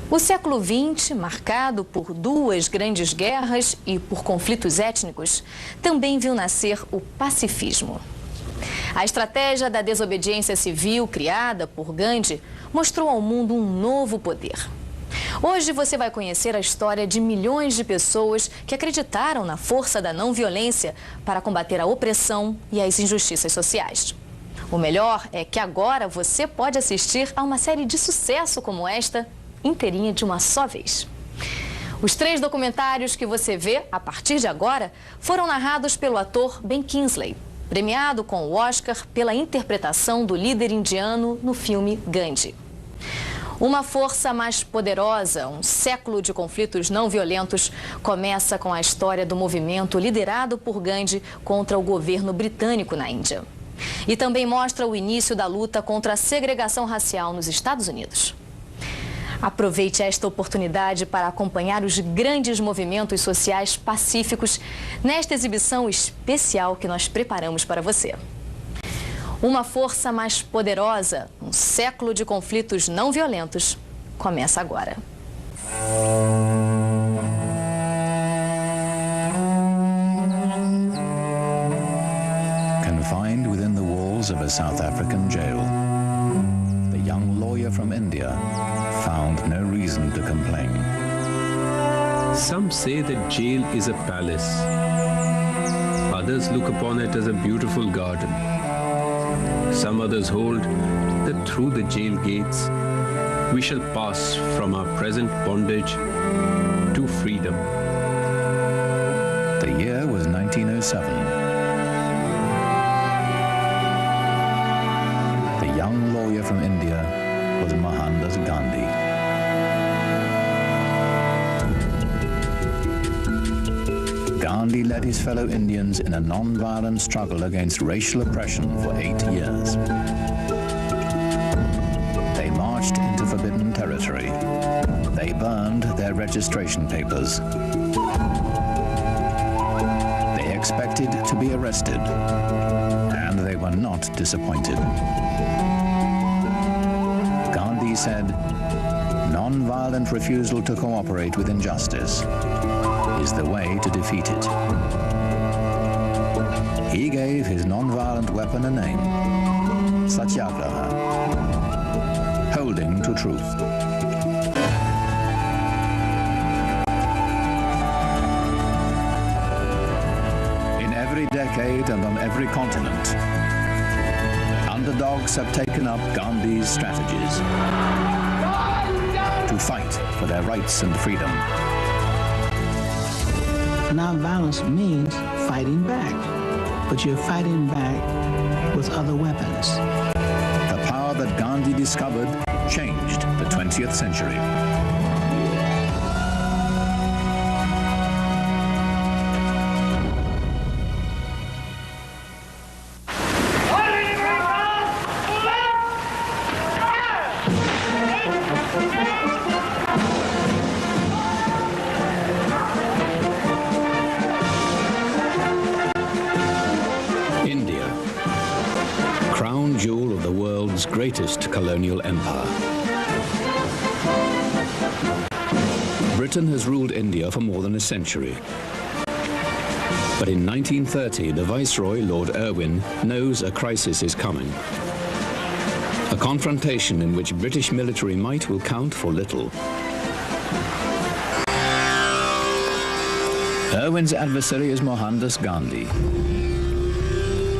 O século XX, marcado por duas grandes guerras e por conflitos étnicos, também viu nascer o pacifismo. A estratégia da desobediência civil criada por Gandhi mostrou ao mundo um novo poder. Hoje você vai conhecer a história de milhões de pessoas que acreditaram na força da não violência para combater a opressão e as injustiças sociais. O melhor é que agora você pode assistir a uma série de sucesso como esta, inteirinha de uma só vez. Os 3 documentários que você vê a partir de agora foram narrados pelo ator Ben Kingsley, premiado com o Oscar pela interpretação do líder indiano no filme Gandhi. Uma força mais poderosa, um século de conflitos não violentos, começa com a história do movimento liderado por Gandhi contra o governo britânico na Índia. E também mostra o início da luta contra a segregação racial nos Estados Unidos. Aproveite esta oportunidade para acompanhar os grandes movimentos sociais pacíficos nesta exibição especial que nós preparamos para você. Uma força mais poderosa, um século de conflitos não violentos, começa agora. Confined within the walls of a South African jail, the young lawyer from India found no reason to complain. Some say that jail is a palace. Others look upon it as a beautiful garden. Some others hold that through the jail gates we shall pass from our present bondage to freedom. The year was 1907. The young lawyer from India was Mahatma Gandhi. Gandhi led his fellow Indians in a non-violent struggle against racial oppression for 8 years. They marched into forbidden territory. They burned their registration papers. They expected to be arrested, and they were not disappointed. Gandhi said, "Non-violent refusal to cooperate with injustice is the way to defeat it." He gave his non-violent weapon a name, Satyagraha, holding to truth. In every decade and on every continent, underdogs have taken up Gandhi's strategies to fight for their rights and freedom. Non-violence means fighting back, but you're fighting back with other weapons. The power that Gandhi discovered changed the 20th century. Jewel of the world's greatest colonial empire. Britain has ruled India for more than a century. But in 1930, the Viceroy, Lord Irwin, knows a crisis is coming. A confrontation in which British military might will count for little. Irwin's adversary is Mohandas Gandhi,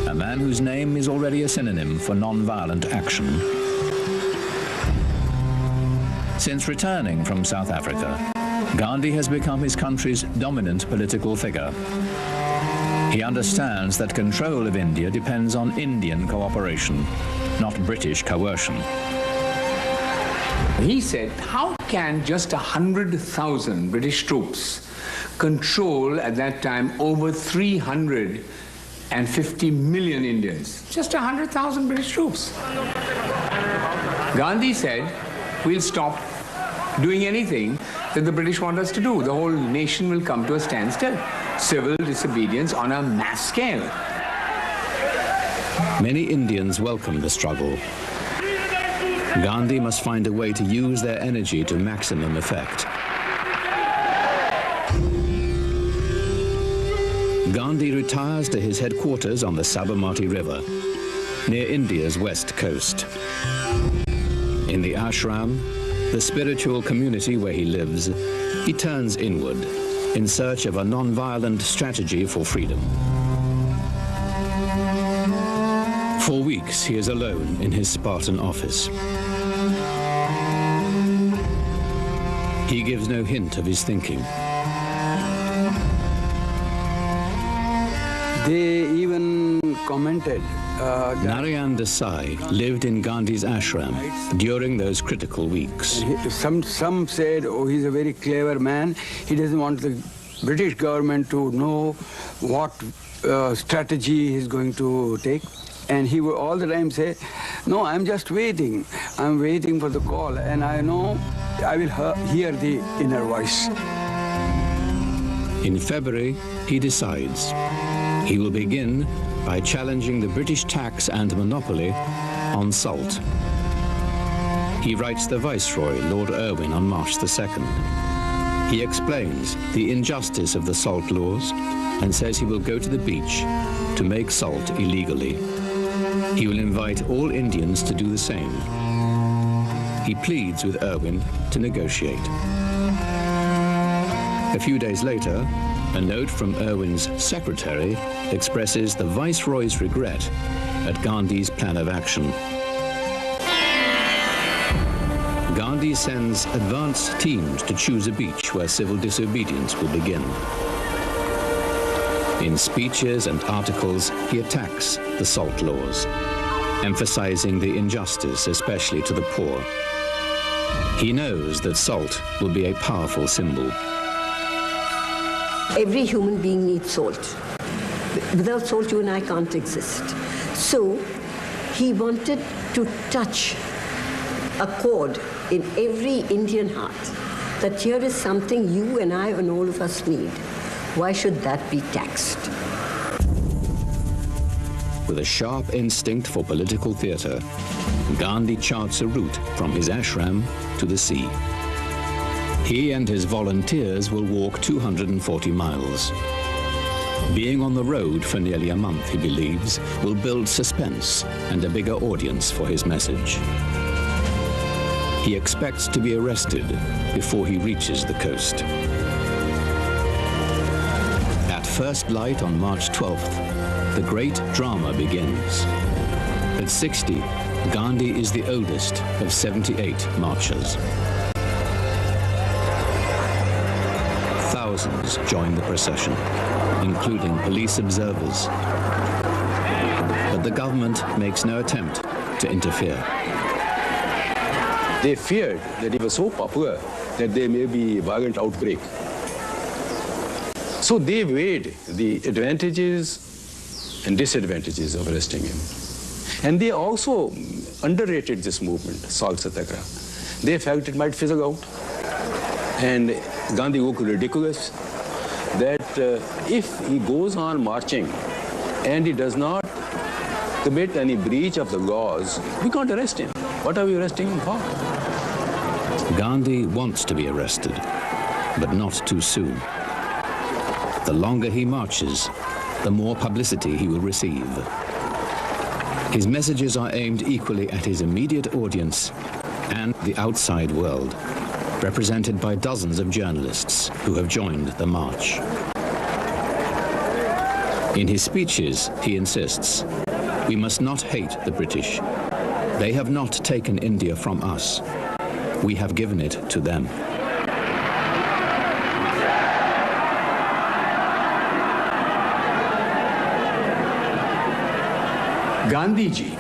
a man whose name is already a synonym for non-violent action. Since returning from South Africa, Gandhi has become his country's dominant political figure. He understands that control of India depends on Indian cooperation, not British coercion. He said, how can just 100,000 British troops control at that time over 350 million Indians? Just 100,000 British troops. Gandhi said, we'll stop doing anything that the British want us to do. The whole nation will come to a standstill. Civil disobedience on a mass scale. Many Indians welcomed the struggle. Gandhi must find a way to use their energy to maximum effect. Gandhi retires to his headquarters on the Sabarmati River, near India's west coast. In the ashram, the spiritual community where he lives, he turns inward in search of a non-violent strategy for freedom. For weeks, he is alone in his Spartan office. He gives no hint of his thinking. They even commented. Narayan Desai lived in Gandhi's ashram during those critical weeks. Some said, oh, he's a very clever man. He doesn't want the British government to know what strategy he's going to take. And he would all the time say, no, I'm just waiting. I'm waiting for the call, and I know I will hear the inner voice. In February, he decides. He will begin by challenging the British tax and monopoly on salt. He writes the Viceroy, Lord Irwin, on March the 2nd. He explains the injustice of the salt laws and says he will go to the beach to make salt illegally. He will invite all Indians to do the same. He pleads with Irwin to negotiate. A few days later, a note from Irwin's secretary expresses the Viceroy's regret at Gandhi's plan of action. Gandhi sends advance teams to choose a beach where civil disobedience will begin. In speeches and articles, he attacks the salt laws, emphasizing the injustice, especially to the poor. He knows that salt will be a powerful symbol. Every human being needs salt. Without salt, you and I can't exist. So he wanted to touch a chord in every Indian heart, that here is something you and I and all of us need. Why should that be taxed? With a sharp instinct for political theatre, Gandhi charts a route from his ashram to the sea. He and his volunteers will walk 240 miles. Being on the road for nearly a month, he believes, will build suspense and a bigger audience for his message. He expects to be arrested before he reaches the coast. At first light on March 12th, the great drama begins. At 60, Gandhi is the oldest of 78 marchers. Thousands join the procession, including police observers. But the government makes no attempt to interfere. They feared that he was so popular that there may be a violent outbreak. So they weighed the advantages and disadvantages of arresting him. And they also underrated this movement, Salt Satyagraha. They felt it might fizzle out. And Gandhi looked ridiculous that if he goes on marching and he does not commit any breach of the laws, we can't arrest him. What are we arresting him for? Gandhi wants to be arrested, but not too soon. The longer he marches, the more publicity he will receive. His messages are aimed equally at his immediate audience and the outside world, represented by dozens of journalists who have joined the march. In his speeches, he insists, we must not hate the British. They have not taken India from us. We have given it to them. Gandhiji,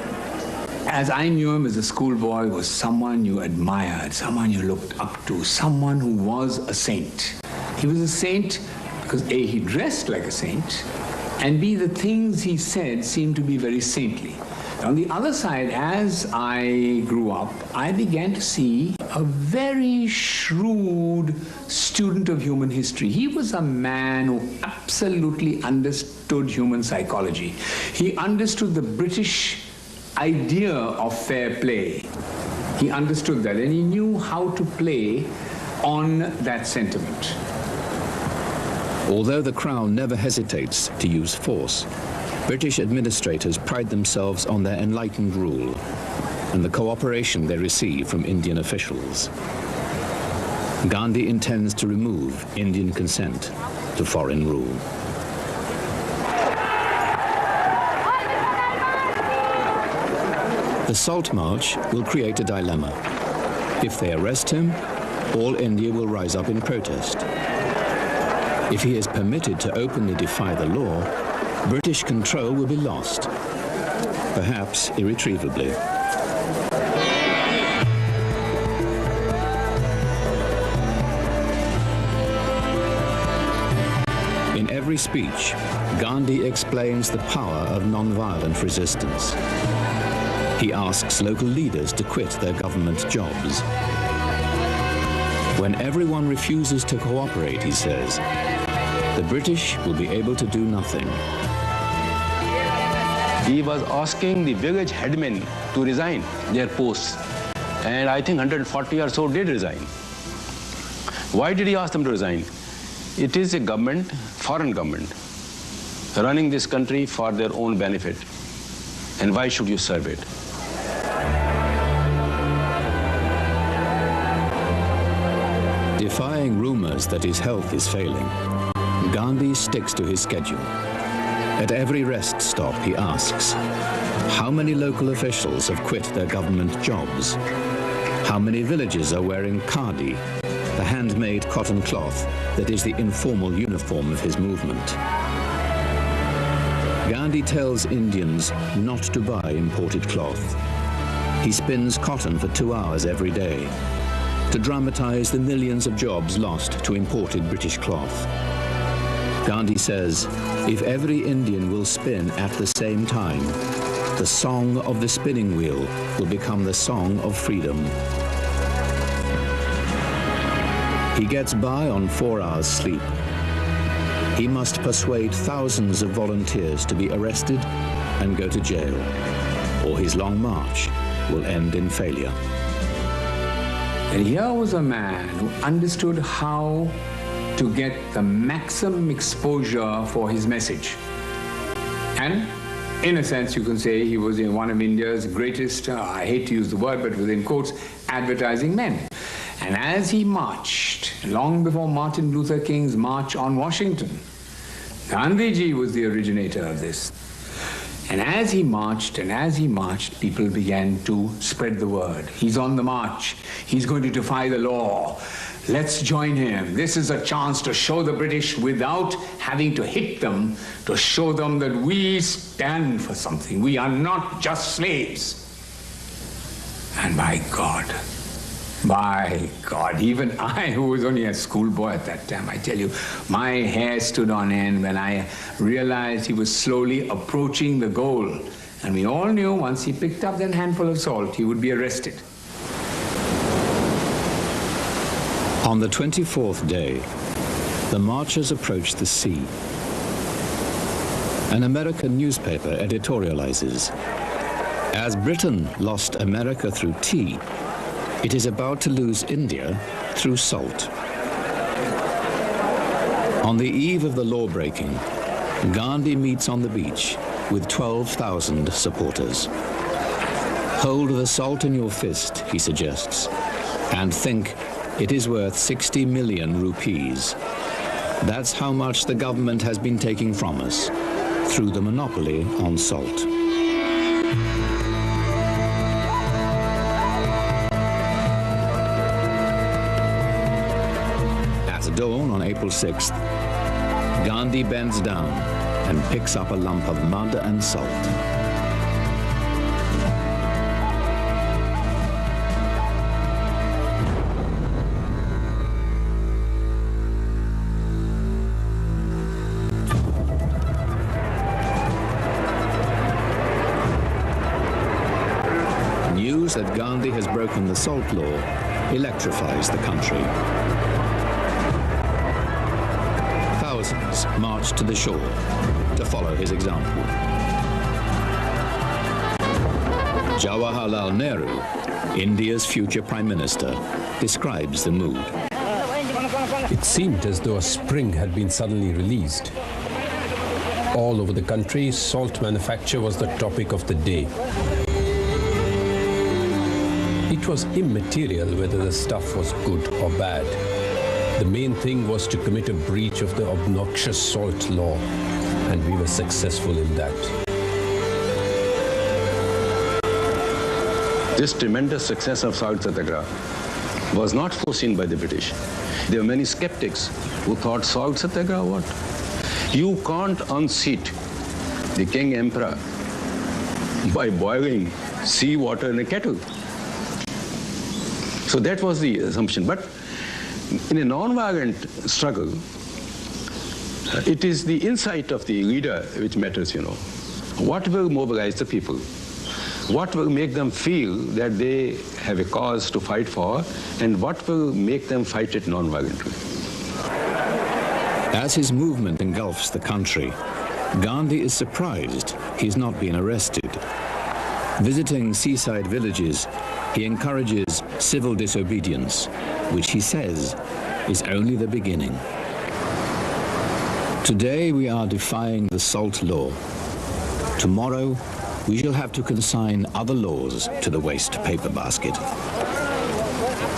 as I knew him as a schoolboy, was someone you admired, someone you looked up to, someone who was a saint. He was a saint because A, he dressed like a saint, and B, the things he said seemed to be very saintly. On the other side, as I grew up, I began to see a very shrewd student of human history. He was a man who absolutely understood human psychology. He understood the British idea of fair play. He understood that, and he knew how to play on that sentiment. Although the Crown never hesitates to use force, British administrators pride themselves on their enlightened rule and the cooperation they receive from Indian officials. Gandhi intends to remove Indian consent to foreign rule. The Salt March will create a dilemma. If they arrest him, all India will rise up in protest. If he is permitted to openly defy the law, British control will be lost, perhaps irretrievably. In every speech, Gandhi explains the power of non-violent resistance. He asks local leaders to quit their government jobs. When everyone refuses to cooperate, he says, the British will be able to do nothing. He was asking the village headmen to resign their posts, and I think 140 or so did resign. Why did he ask them to resign? It is a government, foreign government, running this country for their own benefit, and why should you serve it? Defying rumors that his health is failing, Gandhi sticks to his schedule. At every rest stop, he asks, how many local officials have quit their government jobs? How many villages are wearing khadi, the handmade cotton cloth that is the informal uniform of his movement? Gandhi tells Indians not to buy imported cloth. He spins cotton for 2 hours every day to dramatize the millions of jobs lost to imported British cloth. Gandhi says, if every Indian will spin at the same time, the song of the spinning wheel will become the song of freedom. He gets by on 4 hours sleep. He must persuade thousands of volunteers to be arrested and go to jail, or his long march will end in failure. And here was a man who understood how to get the maximum exposure for his message. And in a sense, you can say he was one of India's greatest, I hate to use the word, but within quotes, advertising men. And as he marched, long before Martin Luther King's March on Washington, Gandhiji was the originator of this. And as he marched, people began to spread the word. He's on the march. He's going to defy the law. Let's join him. This is a chance to show the British, without having to hit them, to show them that we stand for something. We are not just slaves. And by God, even I, who was only a schoolboy at that time, I tell you, my hair stood on end when I realized he was slowly approaching the goal. And we all knew once he picked up that handful of salt, he would be arrested. On the 24th day, the marchers approached the sea. An American newspaper editorializes, as Britain lost America through tea, it is about to lose India through salt. On the eve of the law-breaking, Gandhi meets on the beach with 12,000 supporters. Hold the salt in your fist, he suggests, and think it is worth 60 million rupees. That's how much the government has been taking from us through the monopoly on salt. Dawn on April 6th, Gandhi bends down and picks up a lump of mud and salt. News that Gandhi has broken the salt law electrifies the country. Thousands marched to the shore to follow his example. Jawaharlal Nehru India's future Prime Minister, describes the mood. It seemed as though a spring had been suddenly released. All over the country, salt manufacture was the topic of the day. It was immaterial whether the stuff was good or bad. The main thing was to commit a breach of the obnoxious salt law, and we were successful in that. This tremendous success of Salt Satyagraha was not foreseen by the British. There were many skeptics who thought, Salt Satyagraha what? You can't unseat the king emperor by boiling sea water in a kettle. So that was the assumption. But in a non-violent struggle, it is the insight of the leader which matters, you know. What will mobilize the people? What will make them feel that they have a cause to fight for, and what will make them fight it non-violently? As his movement engulfs the country, Gandhi is surprised he's not been arrested. Visiting seaside villages, he encourages civil disobedience, which he says is only the beginning. Today we are defying the salt law. Tomorrow we shall have to consign other laws to the waste paper basket.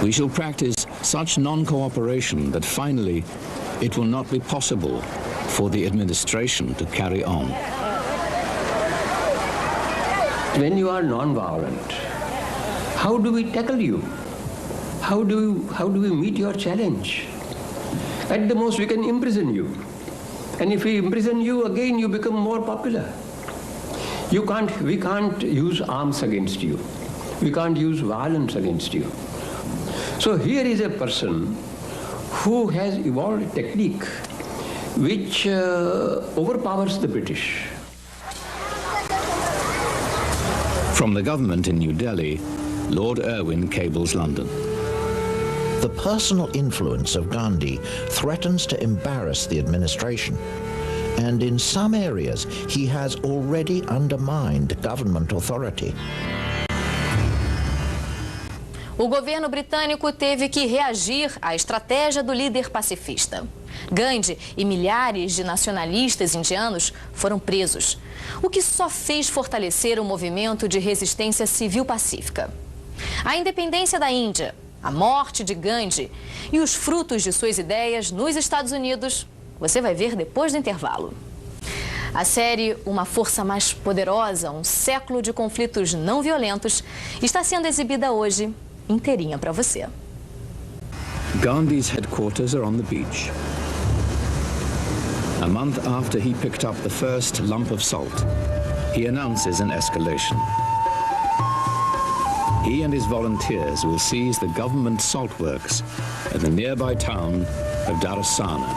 We shall practice such non-cooperation that finally it will not be possible for the administration to carry on. When you are non-violent, how do we tackle you? How do we meet your challenge? At the most, we can imprison you. And if we imprison you, again, you become more popular. We can't use arms against you. We can't use violence against you. So here is a person who has evolved a technique which overpowers the British. From the government in New Delhi, Lord Irwin cables London. The personal influence of Gandhi threatens to embarrass the administration. And in some areas, he has already undermined government authority. O governo britânico teve que reagir à estratégia do líder pacifista. Gandhi e milhares de nacionalistas indianos foram presos, o que só fez fortalecer o movimento de resistência civil pacífica. A independência da Índia, a morte de Gandhi e os frutos de suas ideias nos Estados Unidos, você vai ver depois do intervalo. A série Uma Força Mais Poderosa, um século de conflitos não violentos, está sendo exibida hoje inteirinha para você. Gandhi's headquarters are on the beach. A month after he picked up the first lump of salt, he announces an escalation. He and his volunteers will seize the government salt works at the nearby town of Darasana.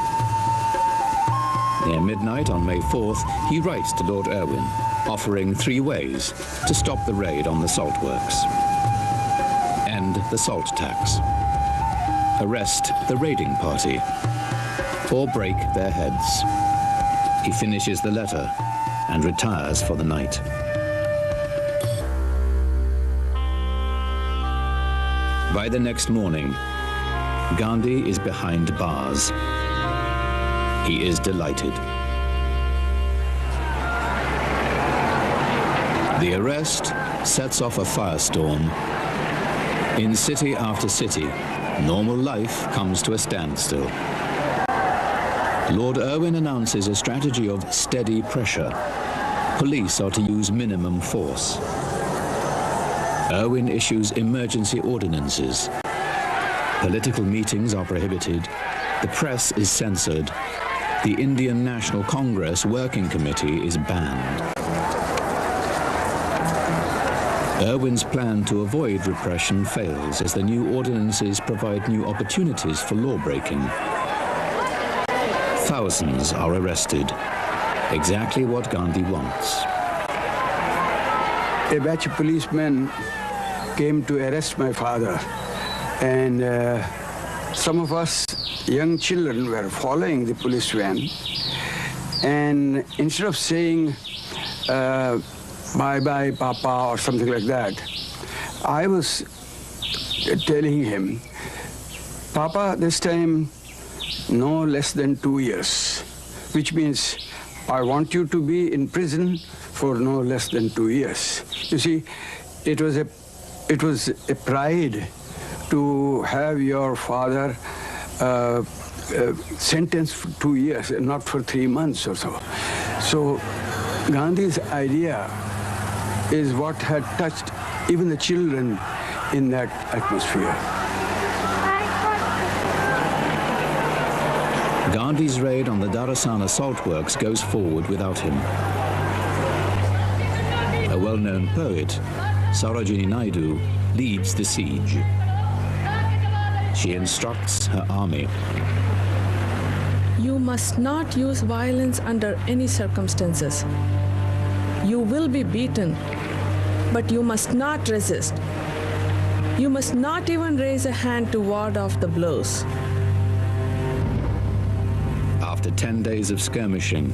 Near midnight on May 4th, he writes to Lord Irwin, offering 3 ways to stop the raid on the salt works. End the salt tax, arrest the raiding party, or break their heads. He finishes the letter and retires for the night. By the next morning, Gandhi is behind bars. He is delighted. The arrest sets off a firestorm. In city after city, normal life comes to a standstill. Lord Irwin announces a strategy of steady pressure. Police are to use minimum force. Irwin issues emergency ordinances. Political meetings are prohibited. The press is censored. The Indian National Congress Working Committee is banned. Irwin's plan to avoid repression fails as the new ordinances provide new opportunities for law-breaking. Thousands are arrested, exactly what Gandhi wants. A batch of policemen came to arrest my father, and some of us young children were following the police van, and instead of saying bye-bye, Papa, or something like that, I was telling him, Papa, this time no less than 2 years, which means I want you to be in prison for no less than 2 years. You see, it was a pride to have your father sentenced for 2 years, not for 3 months or so. So Gandhi's idea is what had touched even the children in that atmosphere. Gandhi's raid on the Darasan salt works goes forward without him. A well-known poet, Sarojini Naidu, leads the siege. She instructs her army. You must not use violence under any circumstances. You will be beaten, but you must not resist. You must not even raise a hand to ward off the blows. After 10 days of skirmishing,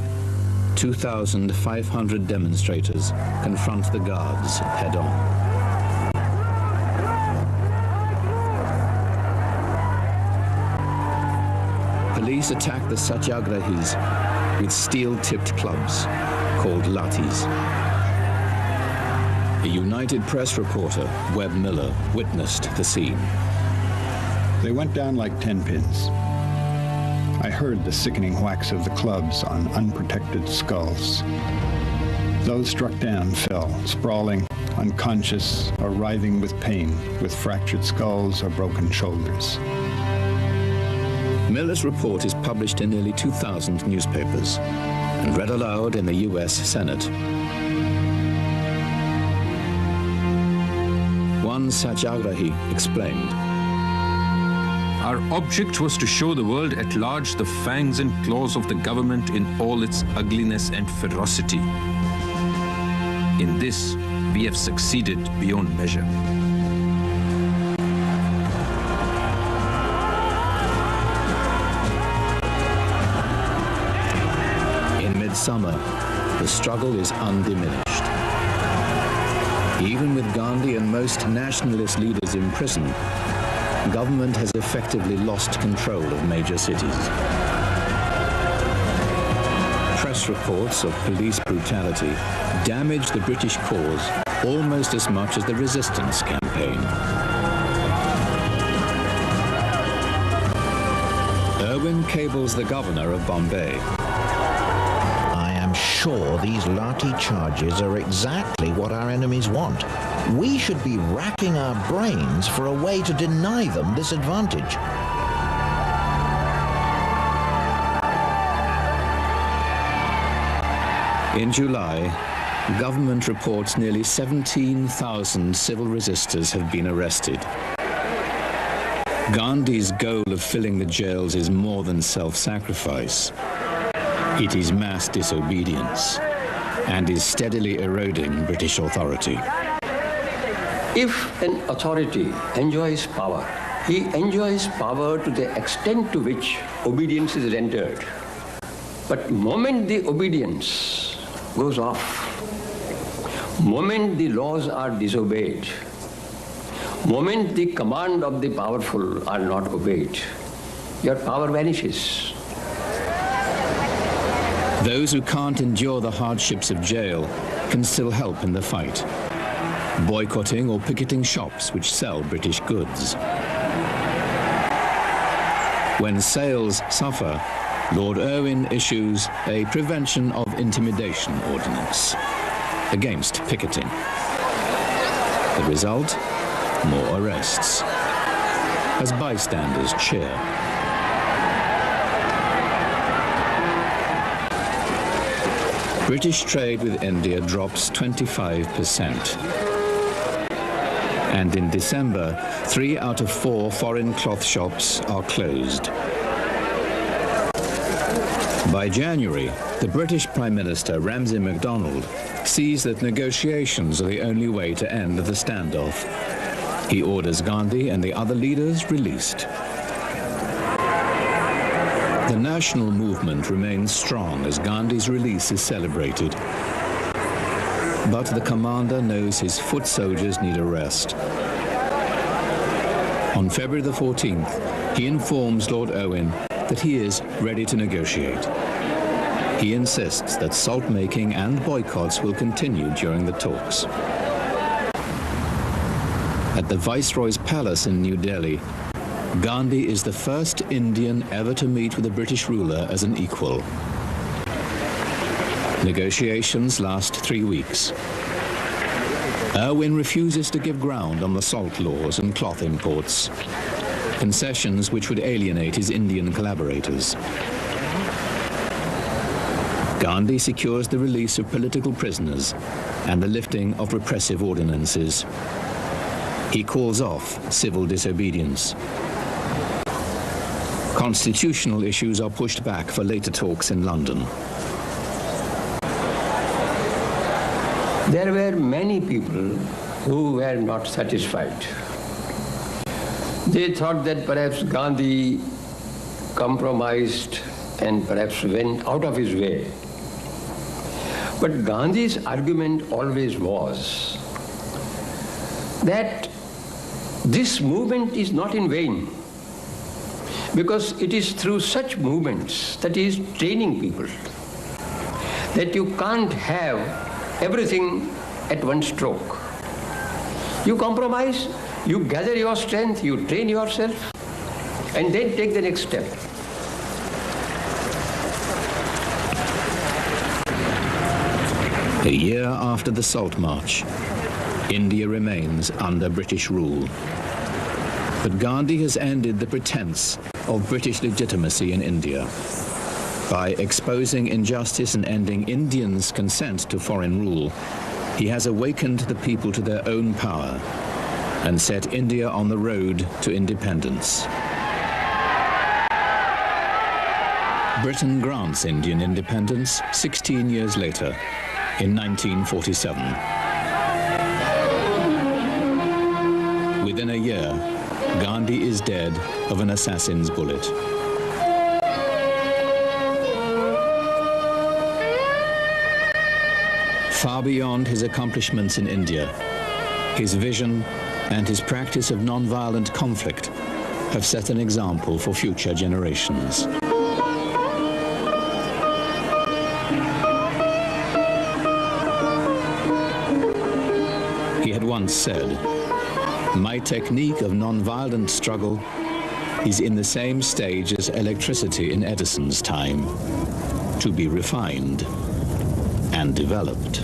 2,500 demonstrators confront the guards head-on. Police attack the satyagrahis with steel-tipped clubs called lathis. A United Press reporter, Webb Miller, witnessed the scene. They went down like 10 pins. I heard the sickening whacks of the clubs on unprotected skulls. Those struck down fell, sprawling, unconscious, or writhing with pain, with fractured skulls or broken shoulders. Miller's report is published in nearly 2,000 newspapers and read aloud in the U.S. Senate. One satyagrahi explained, "Our object was to show the world at large the fangs and claws of the government in all its ugliness and ferocity. In this, we have succeeded beyond measure." In midsummer, the struggle is undiminished. Even with Gandhi and most nationalist leaders in prison, government has effectively lost control of major cities. Press reports of police brutality damage the British cause almost as much as the resistance campaign. Irwin cables the governor of Bombay. I am sure these lathi charges are exactly what our enemies want. We should be racking our brains for a way to deny them this advantage. In July, government reports nearly 17,000 civil resistors have been arrested. Gandhi's goal of filling the jails is more than self-sacrifice. It is mass disobedience and is steadily eroding British authority. If an authority enjoys power, he enjoys power to the extent to which obedience is rendered. But moment the obedience goes off, moment the laws are disobeyed, moment the command of the powerful are not obeyed, your power vanishes. Those who can't endure the hardships of jail can still help in the fight, boycotting or picketing shops which sell British goods. When sales suffer, Lord Irwin issues a Prevention of Intimidation Ordinance against picketing. The result? More arrests, as bystanders cheer. British trade with India drops 25%. And in December, 3 out of 4 foreign cloth shops are closed. By January, the British Prime Minister, Ramsay MacDonald, sees that negotiations are the only way to end the standoff. He orders Gandhi and the other leaders released. The national movement remains strong as Gandhi's release is celebrated. But the commander knows his foot soldiers need a rest. On February the 14th, he informs Lord Irwin that he is ready to negotiate. He insists that salt making and boycotts will continue during the talks. At the Viceroy's palace in New Delhi, Gandhi is the first Indian ever to meet with a British ruler as an equal. Negotiations last 3 weeks. Irwin refuses to give ground on the salt laws and cloth imports, concessions which would alienate his Indian collaborators. Gandhi secures the release of political prisoners and the lifting of repressive ordinances. He calls off civil disobedience. Constitutional issues are pushed back for later talks in London. There were many people who were not satisfied. They thought that perhaps Gandhi compromised and perhaps went out of his way. But Gandhi's argument always was that this movement is not in vain, because it is through such movements that he is training people, that you can't have everything at one stroke. You compromise, you gather your strength, you train yourself, and then take the next step. A year after the Salt March, India remains under British rule. But Gandhi has ended the pretense of British legitimacy in India. By exposing injustice and ending Indians' consent to foreign rule, he has awakened the people to their own power and set India on the road to independence. Britain grants Indian independence 16 years later, in 1947. Within a year, Gandhi is dead of an assassin's bullet. Far beyond his accomplishments in India, his vision and his practice of non-violent conflict have set an example for future generations. He had once said, "My technique of non-violent struggle is in the same stage as electricity in Edison's time, to be refined and developed."